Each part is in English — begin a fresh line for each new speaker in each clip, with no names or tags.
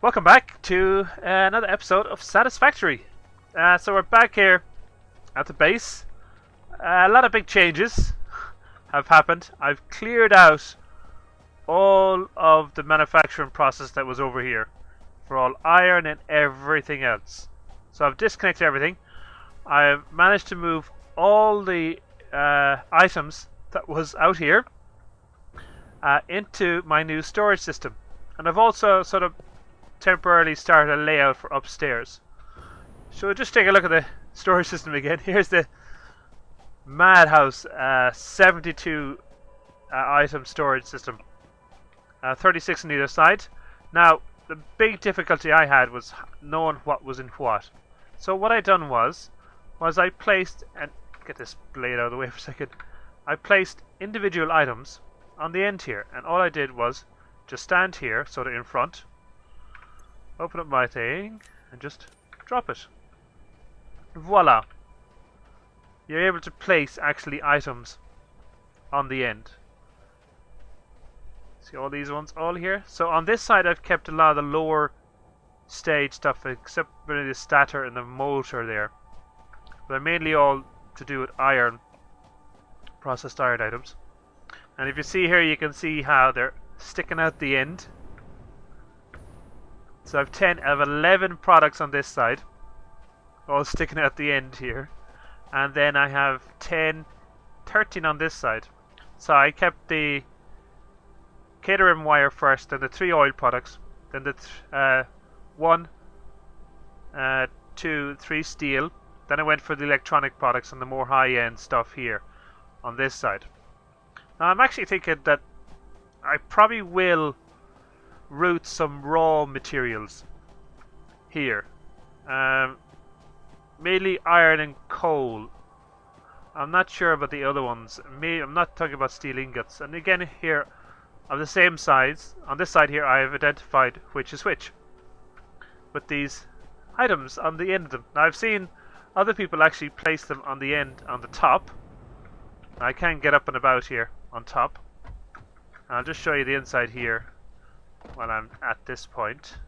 Welcome back to another episode of Satisfactory. So we're back here at the base. A lot of big changes have happened. I've cleared out all of the manufacturing process that was over here for all iron and everything else. So I've disconnected everything. I've managed to move all the items that was out here into my new storage system. And I've also sort of temporarily started a layout for upstairs. So we'll just take a look at the storage system again. Here's the Madhouse 72 item storage system. 36 on either side. Now, the big difficulty I had was knowing what was in what. So what I done was I placed, and get this blade out of the way for a second, I placed individual items on the end here, and all I did was just stand here, sort of in front, open up my thing, and just drop it. Voila! You're able to place actually items on the end. See all these ones all here? So on this side I've kept a lot of the lower stage stuff, except for the stator and the motor there. They're mainly all to do with iron, processed iron items. And if you see here, you can see how they're sticking out the end. So I have 11 products on this side, all sticking out the end here. And then I have 13 on this side. So I kept the catering wire first, then the 3 oil products, then the 1, 2, 3 steel. Then I went for the electronic products and the more high-end stuff here on this side. Now I'm actually thinking that I probably will route some raw materials here. Mainly iron and coal. I'm not sure about the other ones. I'm not talking about steel ingots. And again here, of the same size, on this side here I have identified which is which, with these items on the end of them. Now I've seen other people actually place them on the end, on the top. I can get up and about here on top. I'll just show you the inside here while I'm at this point.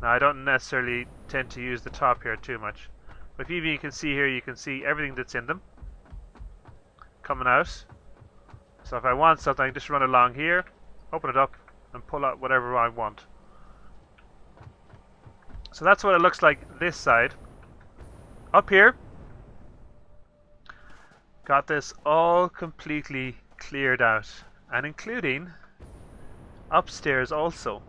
Now I don't necessarily tend to use the top here too much, but even you can see here, you can see everything that's in them coming out. So if I want something, I just run along here, open it up, and pull out whatever I want. So that's what it looks like this side. Up here, got this all completely cleared out, and including upstairs also.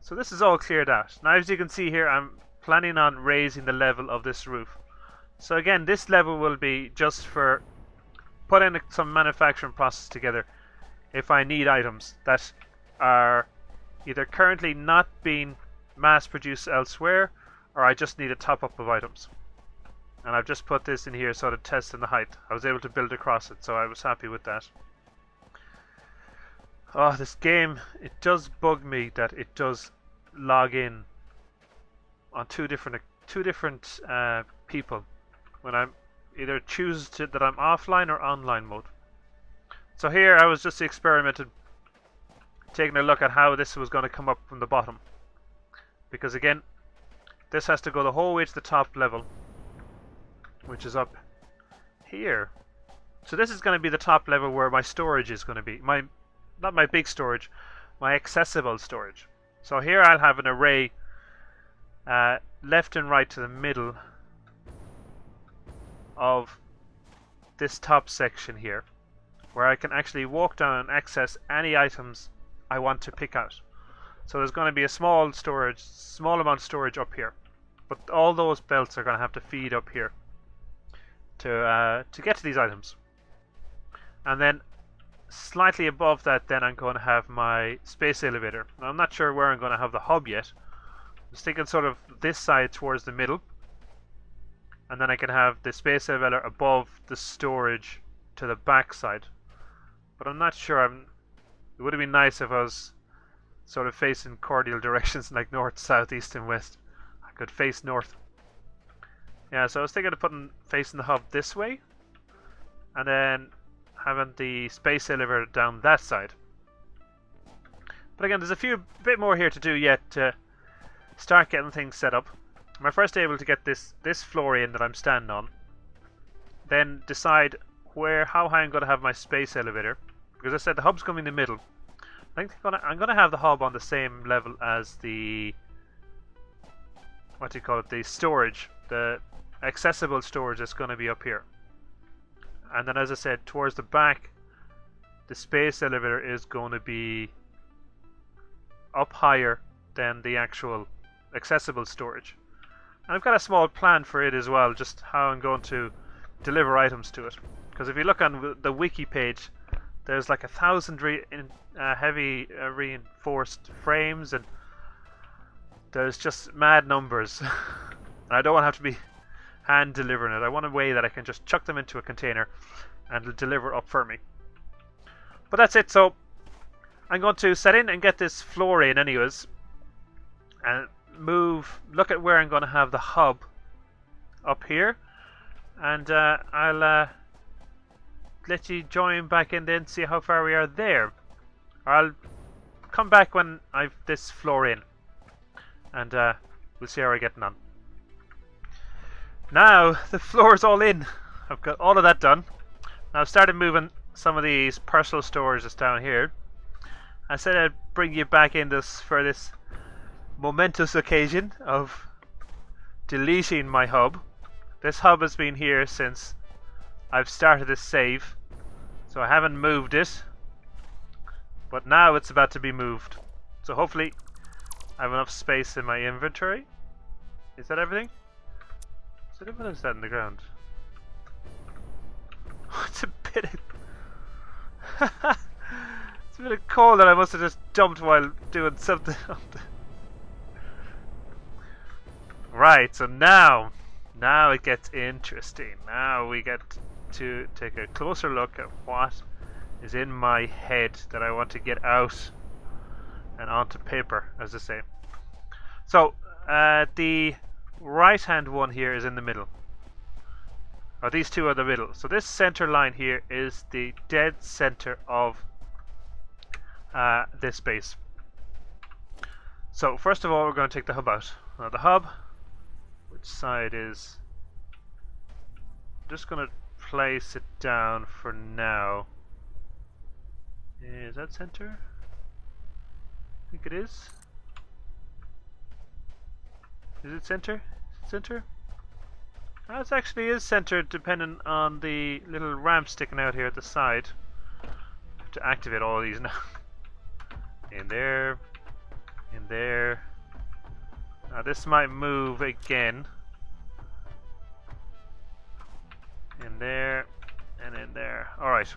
So this is all cleared out. Now as you can see here, I'm planning on raising the level of this roof. So again, this level will be just for putting some manufacturing process together if I need items that are either currently not being mass produced elsewhere, or I just need a top up of items. And I've just put this in here sort of testing the height. I was able to build across it, so I was happy with that. Oh, this game, it does bug me that it does log in on two different people when I'm either choose that I'm offline or online mode. So here I was just experimenting, taking a look at how this was going to come up from the bottom, because again, this has to go the whole way to the top level, which is up here. So this is going to be the top level where my storage is going to be. Not my big storage, my accessible storage. So here I'll have an array left and right to the middle of this top section here, where I can actually walk down and access any items I want to pick out. So there's going to be a small amount of storage up here, but all those belts are going to have to feed up here to get to these items. And then slightly above that, then I'm going to have my space elevator. Now, I'm not sure where I'm going to have the hub yet. I was thinking sort of this side towards the middle, and then I can have the space elevator above the storage to the back side. But I'm not sure. It would have been nice if I was sort of facing cordial directions like north, south, east, and west. I could face north. Yeah, so I was thinking of facing the hub this way, and then having the space elevator down that side. But again, there's a bit more here to do yet to start getting things set up. I'm first able to get this floor in that I'm standing on. Then decide how high I'm going to have my space elevator. Because I said the hub's going in the middle. I think I'm going to have the hub on the same level as the... what do you call it? The storage. The accessible storage that's going to be up here. And then as I said, towards the back, the space elevator is going to be up higher than the actual accessible storage. And I've got a small plan for it as well, just how I'm going to deliver items to it. Because if you look on the wiki page, there's like 1,000 heavy reinforced frames, and there's just mad numbers. And I don't want to have to be hand delivering it. I want a way that I can just chuck them into a container and it'll deliver up for me. But that's it. So I'm going to set in and get this floor in anyways, and look at where I'm going to have the hub up here, and I'll let you join back in then, see how far we are there. I'll come back when I've this floor in, and we'll see how we're getting on. Now the floor is all in. I've got all of that done. Now I've started moving some of these personal storage that's down here. I said I'd bring you back in for this momentous occasion of deleting my hub. This hub has been here since I've started this save, so I haven't moved it, but now it's about to be moved. So hopefully I have enough space in my inventory. Is that everything? So what is that in the ground? It's a bit of it's a bit of coal that I must have just dumped while doing something. Right, so now it gets interesting. Now we get to take a closer look at what is in my head that I want to get out and onto paper, as I say. So the right hand one here is in the middle. Or these two are the middle. So this center line here is the dead center of this base. So first of all, we're going to take the hub out. Now the hub, which side is... I'm just going to place it down for now. Is that center? I think it is. Is it center? Is it center? It actually is centered, depending on the little ramp sticking out here at the side. I have to activate all of these now. In there. In there. Now this might move again. In there. And in there. Alright.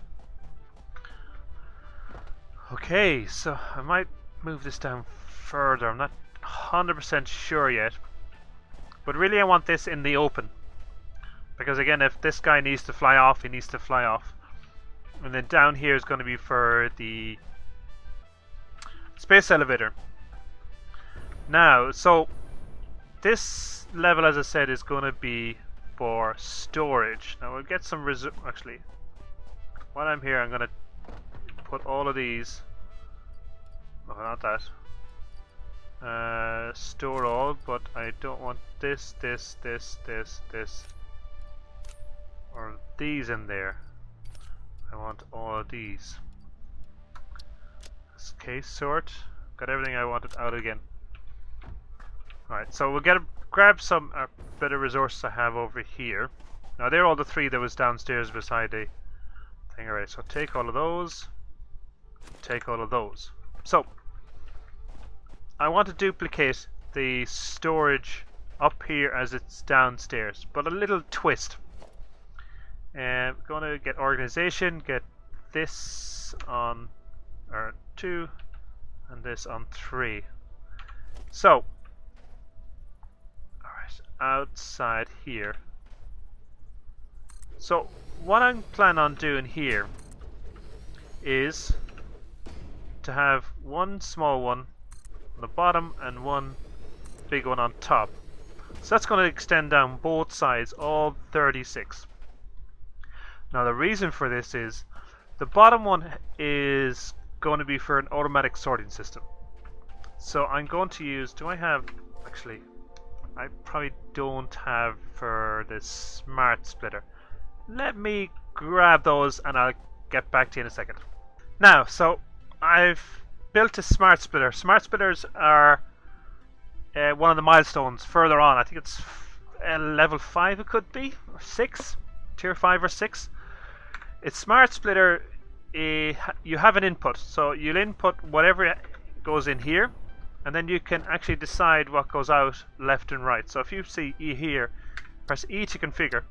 Okay, so I might move this down further. I'm not 100% sure yet. But really I want this in the open. Because again, if this guy needs to fly off, he needs to fly off. And then down here is going to be for the space elevator. Now, so this level, as I said, is going to be for storage. Now we'll get some actually, while I'm here, I'm going to put all of these. No, not that. Store all, but I don't want this, or these in there. I want all of these. This case sort. Got everything I wanted out again. Alright, so we'll grab some bit of resources I have over here. Now they're all the three that was downstairs beside the thing. Alright, so take all of those. Take all of those. So I want to duplicate the storage up here as it's downstairs, but a little twist. I'm going to get organization, get this on 2 and this on 3. So, alright, outside here. So, what I'm planning on doing here is to have one small one on the bottom and one big one on top. So that's going to extend down both sides, all 36. Now the reason for this is the bottom one is going to be for an automatic sorting system. So I'm going to use, do I have, actually, I probably don't have for the smart splitter. Let me grab those and I'll get back to you in a second. Now, so I've built a smart splitter. Smart splitters are one of the milestones further on. I think it's level 5 it could be, or 6, tier 5 or 6. It's smart splitter, you have an input, so you'll input whatever goes in here, and then you can actually decide what goes out left and right. So if you see E here, press E to configure.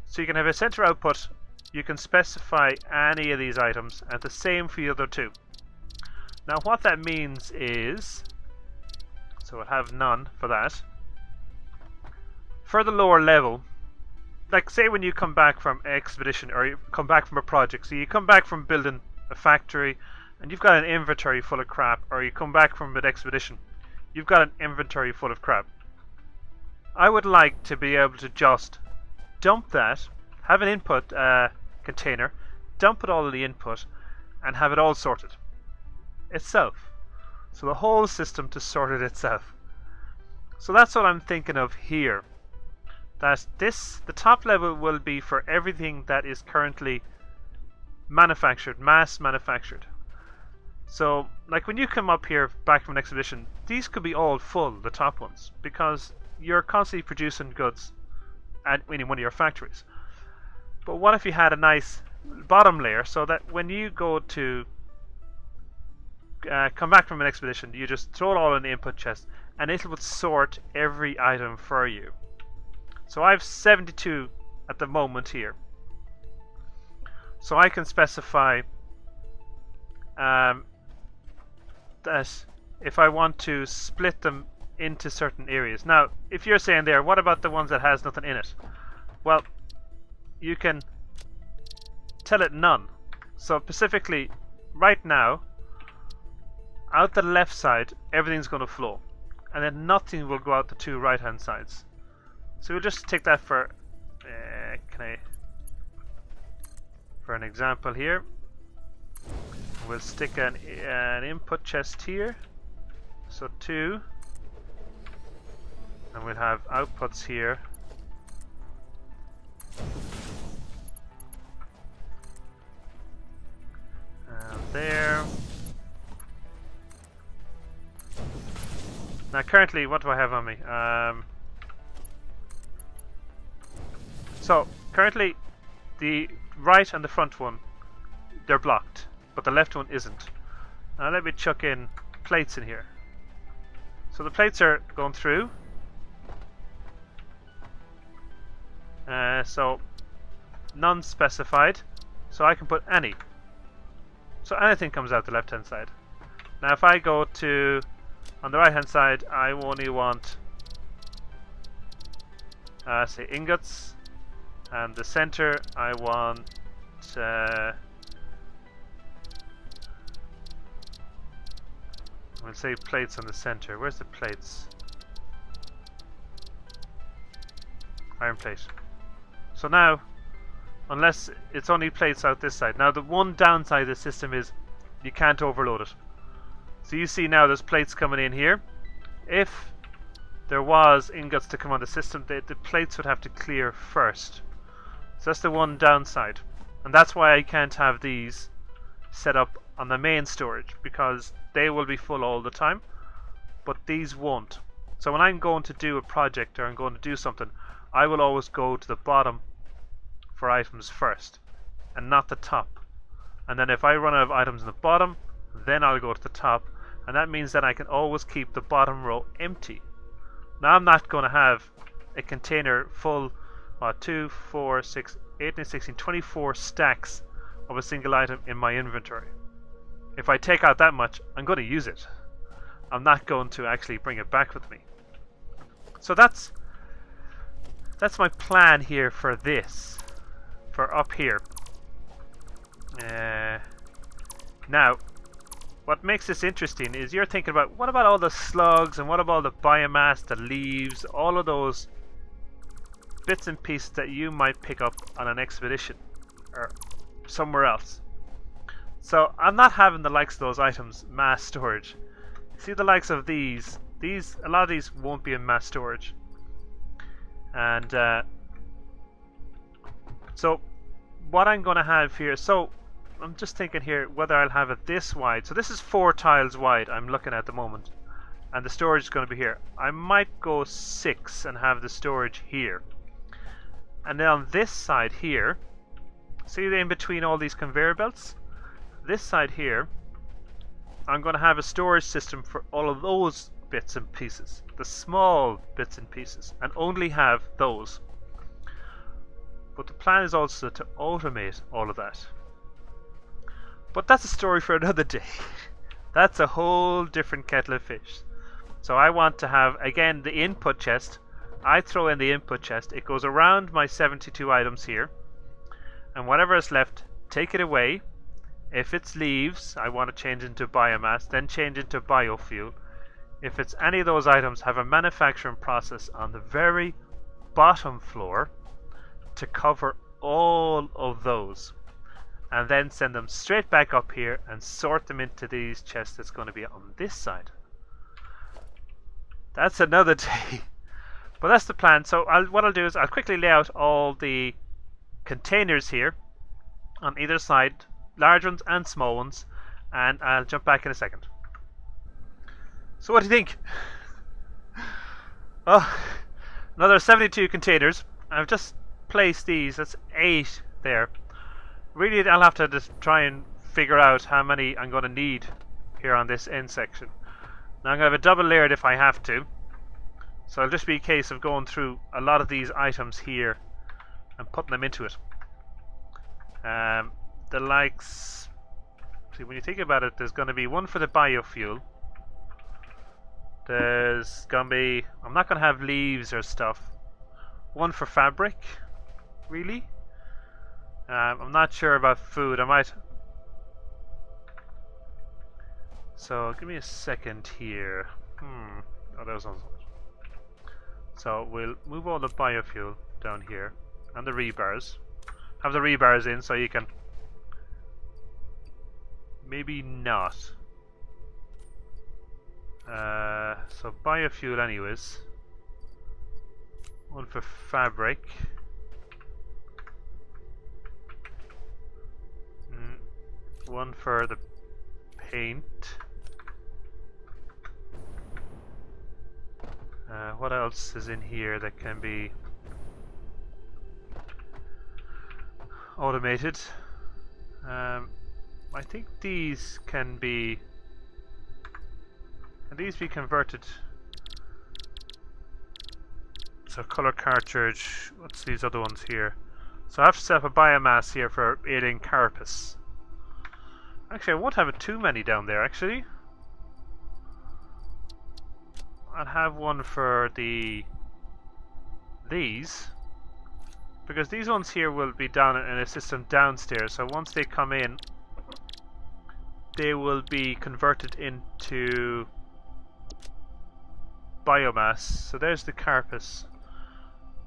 So you can have a center output, you can specify any of these items, and the same for the other two. Now what that means is, so we'll have none for that. For the lower level, like say when you come back from expedition or you come back from a project, so you come back from building a factory and you've got an inventory full of crap, or you come back from an expedition, you've got an inventory full of crap. I would like to be able to just dump that, have an input container, dump it all in the input, and have it all sorted itself. So the whole system to sort it itself. So that's what I'm thinking of here. That the top level will be for everything that is currently manufactured, mass manufactured. So like when you come up here back from an expedition, these could be all full, the top ones, because you're constantly producing goods at one of your factories. But what if you had a nice bottom layer, so that when you go to come back from an expedition, you just throw it all in the input chest and it would sort every item for you. So I have 72 at the moment here. So I can specify that if I want to split them into certain areas. Now, if you're saying there, what about the ones that has nothing in it? Well, you can tell it none. So specifically, right now, out the left side, everything's going to flow, and then nothing will go out the two right-hand sides. So we'll just take that for for an example here. We'll stick an input chest here, so 2, and we'll have outputs here. And there. Now currently, what do I have on me? So currently the right and the front one, they're blocked, but the left one isn't. Now let me chuck in plates in here. So the plates are going through. So none specified, so I can put any. So anything comes out the left hand side. Now if I go to on the right hand side, I only want say ingots, and the center I want we'll say plates on the center. Where's the plates? Iron plate. So now, unless it's only plates out this side. Now the one downside of the system is you can't overload it. So you see now there's plates coming in here. If there was ingots to come on the system, the plates would have to clear first. So that's the one downside. And that's why I can't have these set up on the main storage, because they will be full all the time, but these won't. So when I'm going to do a project or I'm going to do something, I will always go to the bottom for items first and not the top. And then if I run out of items in the bottom, then I'll go to the top, and that means that I can always keep the bottom row empty. Now I'm not going to have a container full 2, 4, 6, 8, 16, 24 stacks of a single item in my inventory. If I take out that much, I'm going to use it. I'm not going to actually bring it back with me. So that's my plan here for this, for up here. Now, what makes this interesting is you're thinking about, what about all the slugs and what about all the biomass, the leaves, all of those bits and pieces that you might pick up on an expedition or somewhere else. So I'm not having the likes of those items mass storage. See the likes of these, a lot of these won't be in mass storage. And so what I'm going to have here, so I'm just thinking here whether I'll have it this wide. So this is 4 tiles wide I'm looking at the moment. And the storage is going to be here. I might go 6 and have the storage here. And then on this side here, see in between all these conveyor belts? This side here, I'm going to have a storage system for all of those bits and pieces. The small bits and pieces. And only have those. But the plan is also to automate all of that. But that's a story for another day. That's a whole different kettle of fish. So I want to have, again, the input chest. I throw in the input chest. It goes around my 72 items here. And whatever is left, take it away. If it's leaves, I want to change into biomass, then change into biofuel. If it's any of those items, have a manufacturing process on the very bottom floor to cover all of those. And then send them straight back up here and sort them into these chests that's going to be on this side. That's another day. But that's the plan. So what I'll do is I'll quickly lay out all the containers here on either side, large ones and small ones, and I'll jump back in a second. So what do you think? Oh, another 72 containers. I've just placed these. That's 8 there. Really, I'll have to just try and figure out how many I'm going to need here on this end section. Now I'm going to have a double layered if I have to. So it'll just be a case of going through a lot of these items here and putting them into it. The likes... See, when you think about it, there's going to be one for the biofuel. There's going to be... I'm not going to have leaves or stuff. One for fabric. Really? I'm not sure about food. I might... So, give me a second here. Oh, that was on. So, we'll move all the biofuel down here. And the rebars. Have the rebars in so you can... Maybe not. So, biofuel anyways. One for fabric. One for the paint. What else is in here that can be automated? I think these can be... Can these be converted? So color cartridge. What's these other ones here? So I have to set up a biomass here for alien carapace. Actually, I won't have it too many down there, actually. I'll have one for these. Because these ones here will be down in a system downstairs. So once they come in, they will be converted into biomass. So there's the carapace.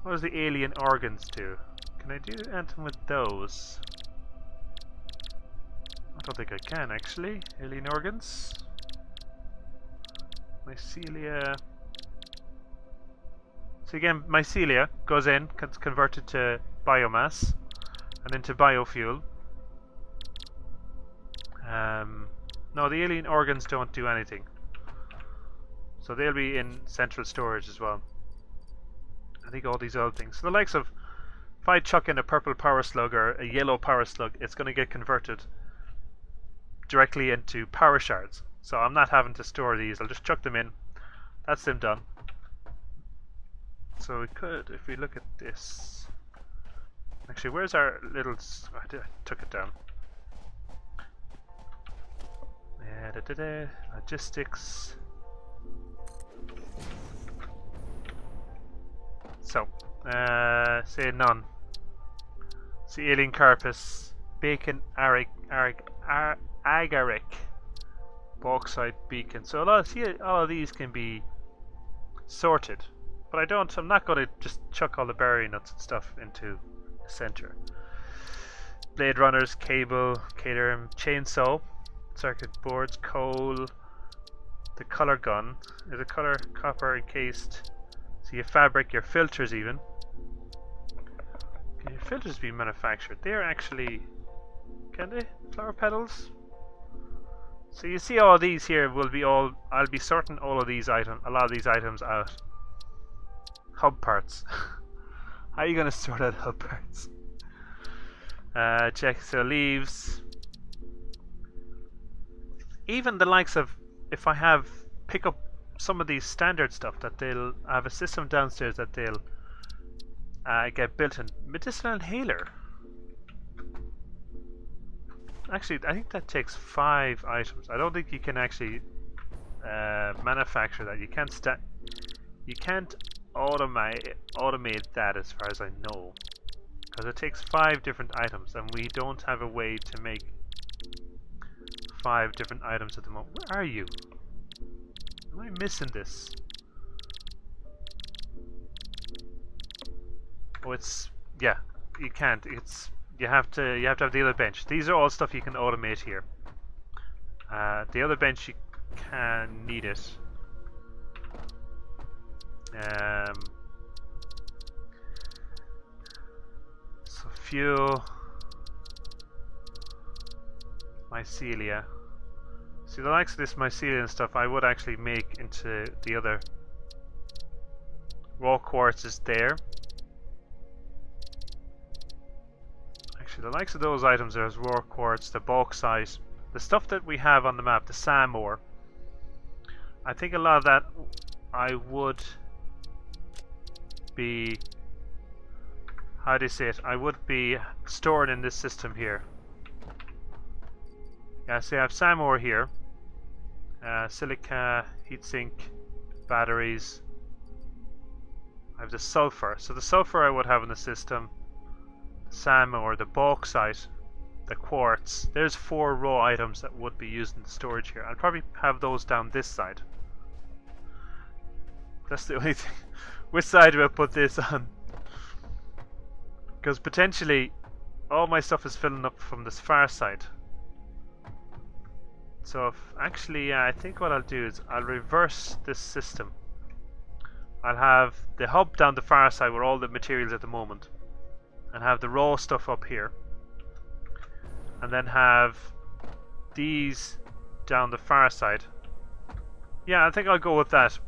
What does the alien organs do? Can I do anything with those? I don't think I can, actually. Alien organs. Mycelia. So again, mycelia goes in, gets converted to biomass and into biofuel. No, the alien organs don't do anything. So they'll be in central storage as well. I think all these other things. So the likes of, if I chuck in a purple power slug or a yellow power slug, it's going to get converted directly into power shards. So I'm not having to store these, I'll just chuck them in. That's them done. So we could, if we look at this... Actually, where's our little... I took it down. Logistics. So, say none. See alien carapace, bacon, agaric, bauxite, beacon. So all of these can be sorted, but I'm not going to just chuck all the berry nuts and stuff into the center. blade runners, cable, cater, chainsaw, circuit boards, coal, the color gun, is a color copper encased. So your fabric, your filters even. Can your filters be manufactured? They're actually, can they? Flower petals? So you see all these here will be all, I'll be sorting all of these items, a lot of these items out. Hub parts. How are you going to sort out hub parts? Check, so leaves. Even the likes of, if I have, pick up some of these standard stuff that they'll have a system downstairs that they'll get built in. Medicinal inhaler. Actually, I think that takes 5 items. I don't think you can actually manufacture that. You can't automate that as far as I know, because it takes 5 different items, and we don't have a way to make 5 different items at the moment. Where are you? Am I missing this? Oh, it's, yeah. You can't. It's, you have to have the other bench. These are all stuff you can automate here. The other bench you can need it. So fuel, mycelia. See, the likes of this mycelia and stuff I would actually make into the other. Raw quartz is there. Actually, the likes of those items, there's raw quartz, the bauxite, the stuff that we have on the map, the sand ore. I think a lot of that I would be, how do you say it? I would be stored in this system here. Yeah, so I have sand ore here, silica, heatsink, batteries. I have the sulfur. So the sulfur I would have in the system. Sand ore, the bauxite, the quartz. There's 4 raw items that would be used in the storage here. I'll probably have those down this side. That's the only thing. Which side do I put this on? Because potentially all my stuff is filling up from this far side. So if, actually, I think what I'll do is I'll reverse this system. I'll have the hub down the far side where all the materials at the moment, and have the raw stuff up here, and then have these down the far side. Yeah, I think I'll go with that.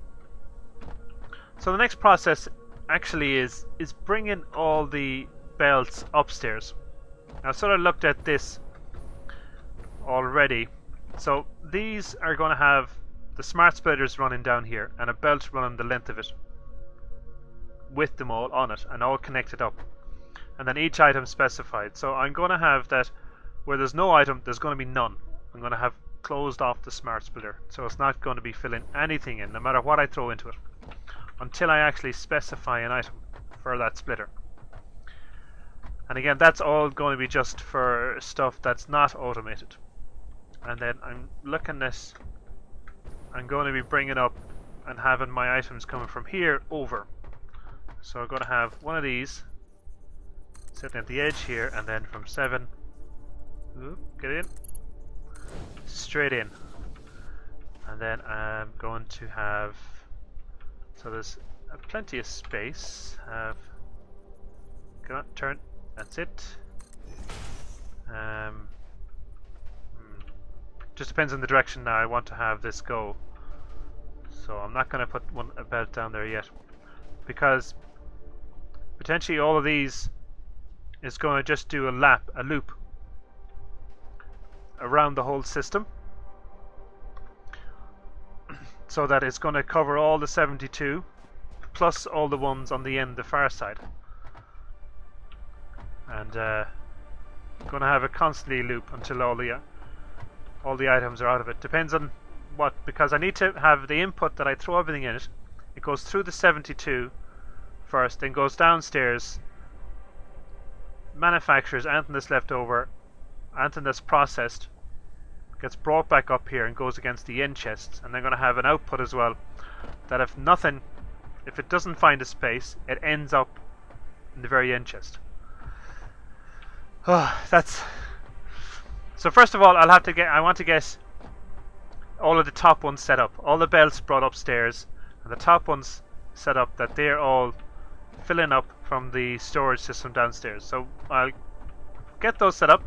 So the next process actually is bringing all the belts upstairs. I've sort of looked at this already. So these are going to have the smart splitters running down here and a belt running the length of it with them all on it and all connected up, and then each item specified. So I'm going to have that where there's no item, there's going to be none. I'm going to have closed off the smart splitter, so it's not going to be filling anything in, no matter what I throw into it, until I actually specify an item for that splitter. And again, that's all going to be just for stuff that's not automated. And then I'm looking at, I'm going to be bringing up and having my items coming from here over. So I'm going to have one of these sitting at the edge here, and then from 7, get in, straight in. And then I'm going to have, so there's plenty of space. Have, come on, turn, that's it. Just depends on the direction now I want to have this go. So I'm not going to put a belt down there yet, because potentially all of these is going to just do a loop around the whole system, so that it's going to cover all the 72 plus all the ones on the end, the far side, and going to have it constantly loop until all the items are out of it. Depends on what, because I need to have the input that I throw everything in it. It goes through the 72 first, then goes downstairs, manufactures anything that's left over, anything that's processed, gets brought back up here and goes against the end chests. And they're going to have an output as well, that if it doesn't find a space, it ends up in the very end chest. Oh, that's so. First of all, I want to get all of the top ones set up, all the belts brought upstairs, and the top ones set up that they're all filling up from the storage system downstairs. So I'll get those set up,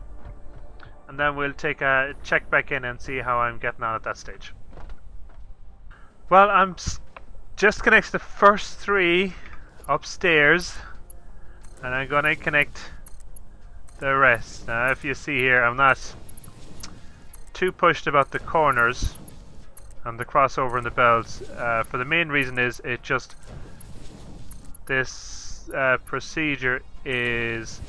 and then we'll take a check back in and see how I'm getting on at that stage. Well, I'm just connected the first 3 upstairs, and I'm going to connect the rest. Now, if you see here, I'm not too pushed about the corners and the crossover and the belts. For the main reason is this procedure is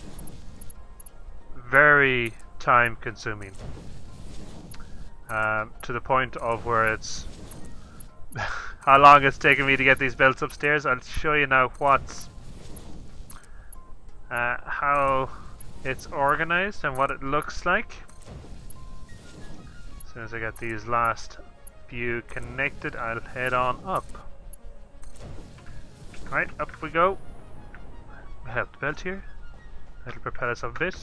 very time consuming, to the point of where it's how long it's taken me to get these belts upstairs. I'll show you now how it's organized and what it looks like. As soon as I get these last few connected, I'll head on up. Right, up we go. I have the belt here. It'll propel us up a bit.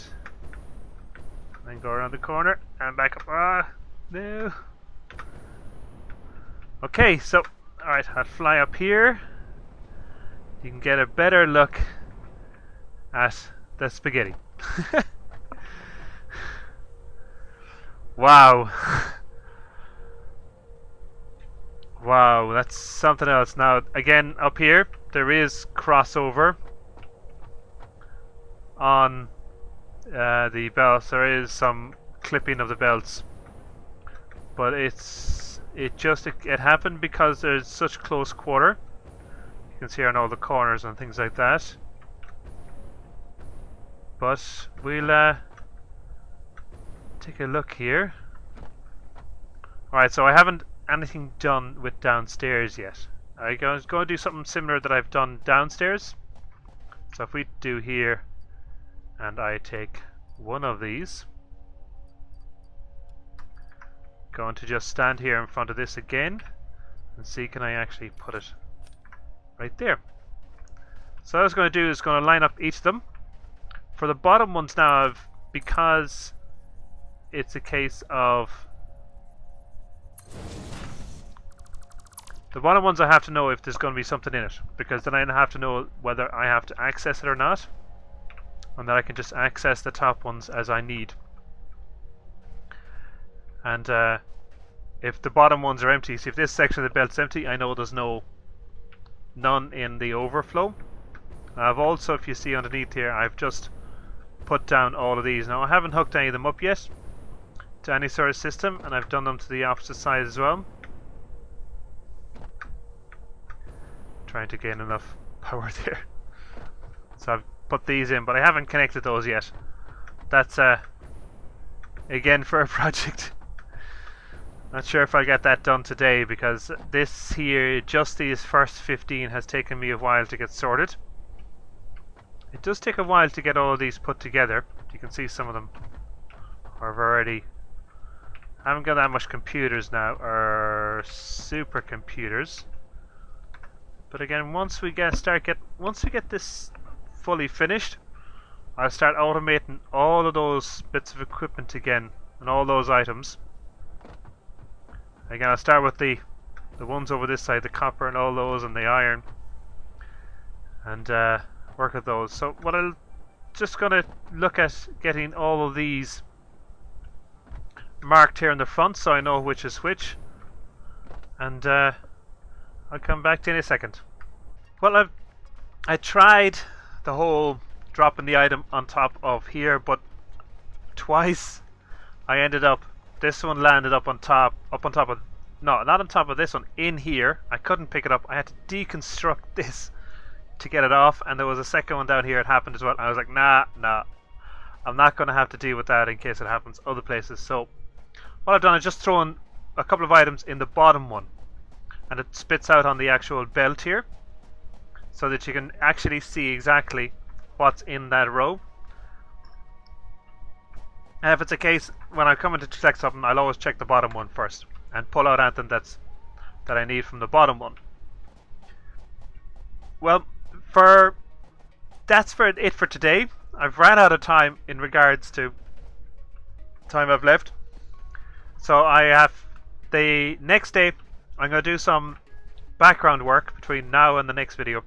Then go around the corner and back up. Ah, no. Okay, so, alright, I'll fly up here. You can get a better look at the spaghetti. Wow. Wow, that's something else. Now, again, up here, there is crossover on the belts. There is some clipping of the belts, but it happened because there's such close quarter. You can see on all the corners and things like that. But we'll take a look here. Alright, so I haven't anything done with downstairs yet. I'm going to do something similar that I've done downstairs. So if we do here, and I take one of these, going to just stand here in front of this again and see, can I actually put it right there. So what I was going to do is going to line up each of them. For the bottom ones now, because it's a case of the bottom ones, I have to know if there's going to be something in it, because then I have to know whether I have to access it or not, and that I can just access the top ones as I need. And if the bottom ones are empty, see if this section of the belt's empty, I know there's none in the overflow. I've also, if you see underneath here, I've just put down all of these. Now I haven't hooked any of them up yet to any sort of system, and I've done them to the opposite side as well. Trying to gain enough power there. So I've put these in, but I haven't connected those yet. That's again for a project. Not sure if I'll get that done today, because this here, just these first 15, has taken me a while to get sorted. It does take a while to get all of these put together. You can see some of them are already. I haven't got that much computers now, or supercomputers. But again, once we get this fully finished, I'll start automating all of those bits of equipment again and all those items. Again, I'll start with the ones over this side, the copper and all those, and the iron, and work at those. So what I'll just gonna look at getting all of these marked here in the front, so I know which is which, and I'll come back to you in a second. Well, I tried the whole dropping the item on top of here, but twice I ended up. This one landed up on top of, no, not on top of this one, in here. I couldn't pick it up. I had to deconstruct this to get it off, and there was a second one down here. It happened as well. I was like, nah, I'm not going to have to deal with that in case it happens other places. So what I've done is just thrown a couple of items in the bottom one, and it spits out on the actual belt here, so that you can actually see exactly what's in that row. And if it's a case, when I come in to check something, I'll always check the bottom one first and pull out anything that I need from the bottom one. Well, that's it for today. I've ran out of time in regards to time I've left. So I have the next day. I'm going to do some background work between now and the next video,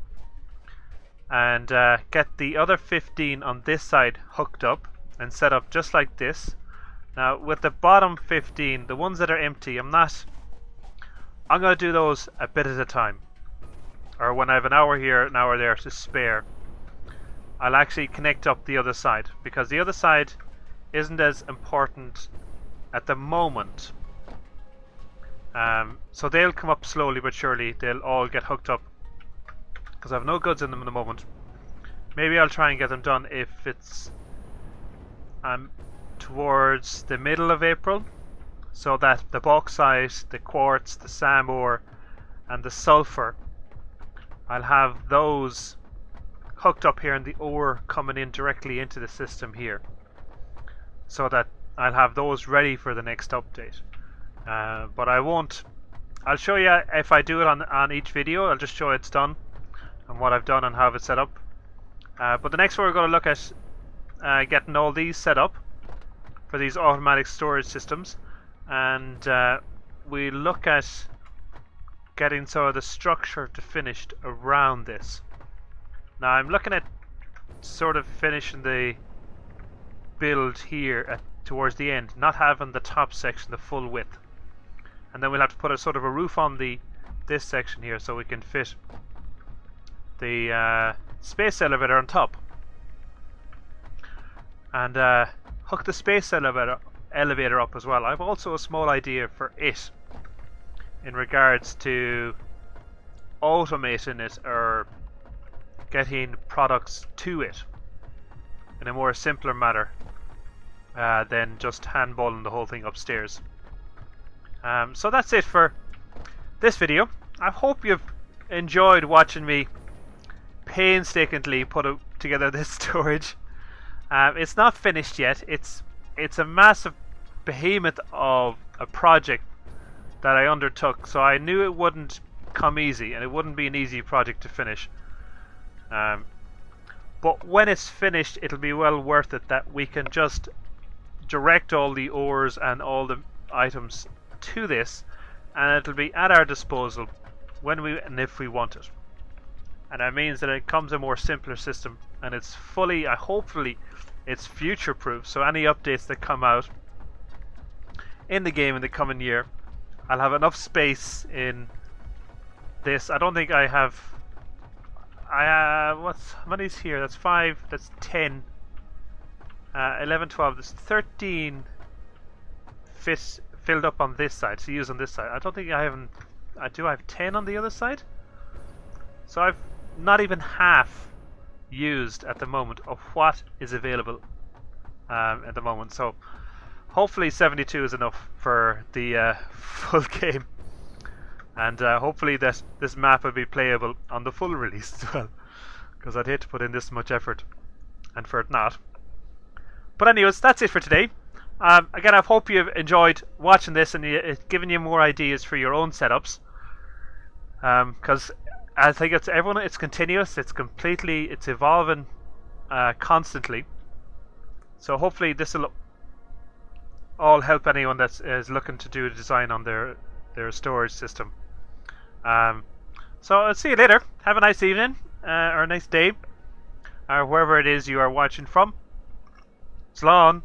and get the other 15 on this side hooked up and set up just like this. Now with the bottom 15, the ones that are empty, I'm going to do those a bit at a time, or when I have an hour here, an hour there to spare, I'll actually connect up the other side, because the other side isn't as important at the moment. So they'll come up slowly but surely. They'll all get hooked up because I have no goods in them at the moment. Maybe I'll try and get them done if it's towards the middle of April, so that the bauxite, the quartz, the SAM ore and the sulfur, I'll have those hooked up here and the ore coming in directly into the system here, so that I'll have those ready for the next update. But I won't. I'll show you if I do it on each video. I'll just show it's done and what I've done and how it's set up. But the next one we're going to look at getting all these set up for these automatic storage systems, and we look at getting some of the structure to finished around this. Now I'm looking at sort of finishing the build here towards the end, not having the top section the full width, and then we'll have to put a sort of a roof on this section here so we can fit the space elevator on top, and hook the space elevator up as well. I've also a small idea for it in regards to automating it or getting products to it in a more simpler manner than just handballing the whole thing upstairs. So that's it for this video. I hope you've enjoyed watching me painstakingly put together this storage. It's not finished yet. It's a massive behemoth of a project that I undertook, so I knew it wouldn't come easy, and it wouldn't be an easy project to finish. But when it's finished, it'll be well worth it, that we can just direct all the ores and all the items to this, and it'll be at our disposal when we and if we want it. And that means that it becomes a more simpler system, and it's fully, hopefully it's future proof, so any updates that come out in the game in the coming year, I'll have enough space in this. I don't think I have what's how many's here? That's 5, that's 10, 11, 12, there's 13 filled up on this side, to use on this side. I don't think I have 10 on the other side, so I've not even half used at the moment of what is available at the moment. So hopefully 72 is enough for the full game, and hopefully that this map will be playable on the full release as well, because I'd hate to put in this much effort and for it not. But anyways, that's it for today. Again, I hope you've enjoyed watching this and it's given you more ideas for your own setups, because I think it's continuous, it's evolving constantly. So hopefully this will all help anyone that is looking to do a design on their storage system. So I'll see you later. Have a nice evening or a nice day, or wherever it is you are watching from. Slán.